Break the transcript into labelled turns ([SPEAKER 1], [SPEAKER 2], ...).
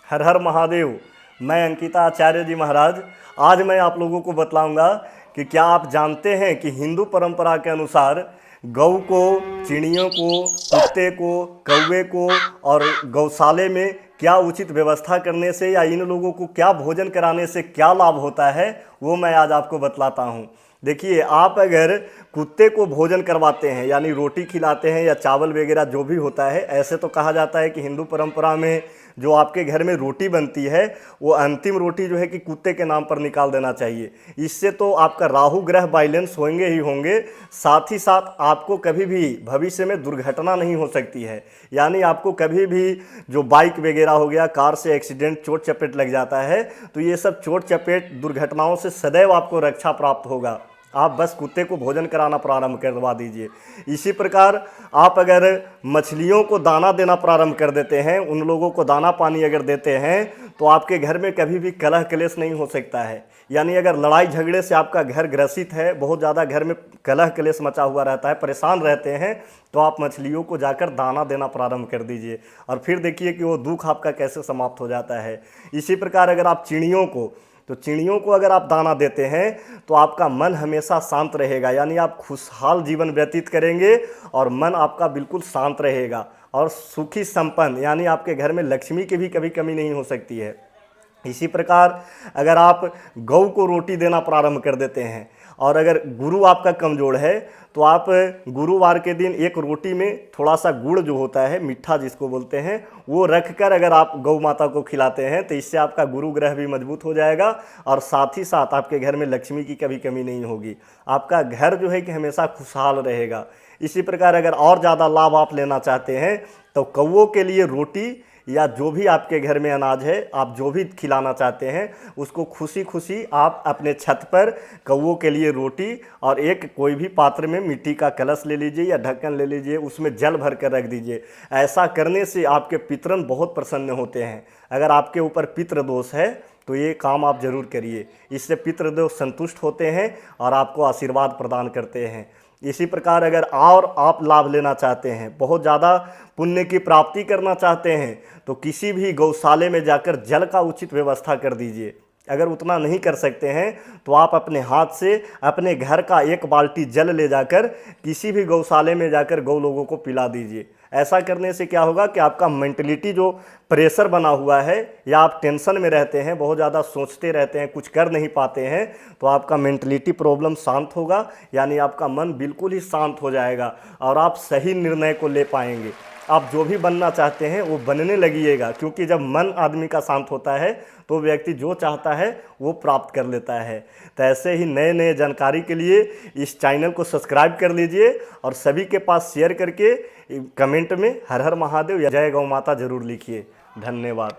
[SPEAKER 1] हर हर महादेव। मैं अंकिता आचार्य जी महाराज। आज मैं आप लोगों को बतलाऊंगा कि क्या आप जानते हैं कि हिंदू परंपरा के अनुसार गौ को, चिड़ियों को, कुत्ते को, कौवे को और गौशाले में क्या उचित व्यवस्था करने से या इन लोगों को क्या भोजन कराने से क्या लाभ होता है, वो मैं आज आपको बतलाता हूँ। देखिए, आप अगर कुत्ते को भोजन करवाते हैं यानी रोटी खिलाते हैं या चावल वगैरह जो भी होता है, ऐसे तो कहा जाता है कि हिंदू परंपरा में जो आपके घर में रोटी बनती है वो अंतिम रोटी जो है कि कुत्ते के नाम पर निकाल देना चाहिए। इससे तो आपका राहु ग्रह बैलेंस होंगे ही होंगे, साथ ही साथ आपको कभी भी भविष्य में दुर्घटना नहीं हो सकती है। यानी आपको कभी भी जो बाइक वगैरह हो गया, कार से एक्सीडेंट, चोट चपेट लग जाता है तो ये सब चोट चपेट दुर्घटनाओं से सदैव आपको रक्षा प्राप्त होगा। आप बस कुत्ते को भोजन कराना प्रारंभ करवा दीजिए। इसी प्रकार आप अगर मछलियों को दाना देना प्रारंभ कर देते हैं, उन लोगों को दाना पानी अगर देते हैं तो आपके घर में कभी भी कलह क्लेश नहीं हो सकता है। यानी अगर लड़ाई झगड़े से आपका घर ग्रसित है, बहुत ज़्यादा घर में कलह क्लेश मचा हुआ रहता है, परेशान रहते हैं, तो आप मछलियों को जाकर दाना देना प्रारंभ कर दीजिए और फिर देखिए कि वो दुख आपका कैसे समाप्त हो जाता है। इसी प्रकार अगर आप चिड़ियों को अगर आप दाना देते हैं तो आपका मन हमेशा शांत रहेगा, यानी आप खुशहाल जीवन व्यतीत करेंगे और मन आपका बिल्कुल शांत रहेगा और सुखी संपन्न, यानी आपके घर में लक्ष्मी की भी कभी कमी नहीं हो सकती है। इसी प्रकार अगर आप गौ को रोटी देना प्रारंभ कर देते हैं और अगर गुरु आपका कमज़ोर है तो आप गुरुवार के दिन एक रोटी में थोड़ा सा गुड़ जो होता है, मीठा जिसको बोलते हैं, वो रख कर अगर आप गौ माता को खिलाते हैं तो इससे आपका गुरु ग्रह भी मजबूत हो जाएगा और साथ ही साथ आपके घर में लक्ष्मी की कभी कमी नहीं होगी। आपका घर जो है कि हमेशा खुशहाल रहेगा। इसी प्रकार अगर और ज़्यादा लाभ आप लेना चाहते हैं तो कौवों के लिए रोटी या जो भी आपके घर में अनाज है, आप जो भी खिलाना चाहते हैं उसको खुशी खुशी आप अपने छत पर कौवों के लिए रोटी और एक कोई भी पात्र में मिट्टी का कलश ले लीजिए या ढक्कन ले लीजिए, उसमें जल भर कर रख दीजिए। ऐसा करने से आपके पितरन बहुत प्रसन्न होते हैं। अगर आपके ऊपर पितृ दोष है तो ये काम आप जरूर करिए, इससे पितृदेव संतुष्ट होते हैं और आपको आशीर्वाद प्रदान करते हैं। इसी प्रकार अगर और आप लाभ लेना चाहते हैं, बहुत ज़्यादा पुण्य की प्राप्ति करना चाहते हैं, तो किसी भी गौशाले में जाकर जल का उचित व्यवस्था कर दीजिए। अगर उतना नहीं कर सकते हैं तो आप अपने हाथ से अपने घर का एक बाल्टी जल ले जाकर किसी भी गौशाले में जाकर गौ लोगों को पिला दीजिए। ऐसा करने से क्या होगा कि आपका मेंटलिटी जो प्रेशर बना हुआ है या आप टेंशन में रहते हैं, बहुत ज़्यादा सोचते रहते हैं, कुछ कर नहीं पाते हैं, तो आपका मेंटलिटी प्रॉब्लम शांत होगा, यानी आपका मन बिल्कुल ही शांत हो जाएगा और आप सही निर्णय को ले पाएंगे। आप जो भी बनना चाहते हैं वो बनने लगिएगा, क्योंकि जब मन आदमी का शांत होता है तो व्यक्ति जो चाहता है वो प्राप्त कर लेता है। तो ऐसे ही नए नए जानकारी के लिए इस चैनल को सब्सक्राइब कर लीजिए और सभी के पास शेयर करके कमेंट में हर हर महादेव या जय गौ माता जरूर लिखिए। धन्यवाद।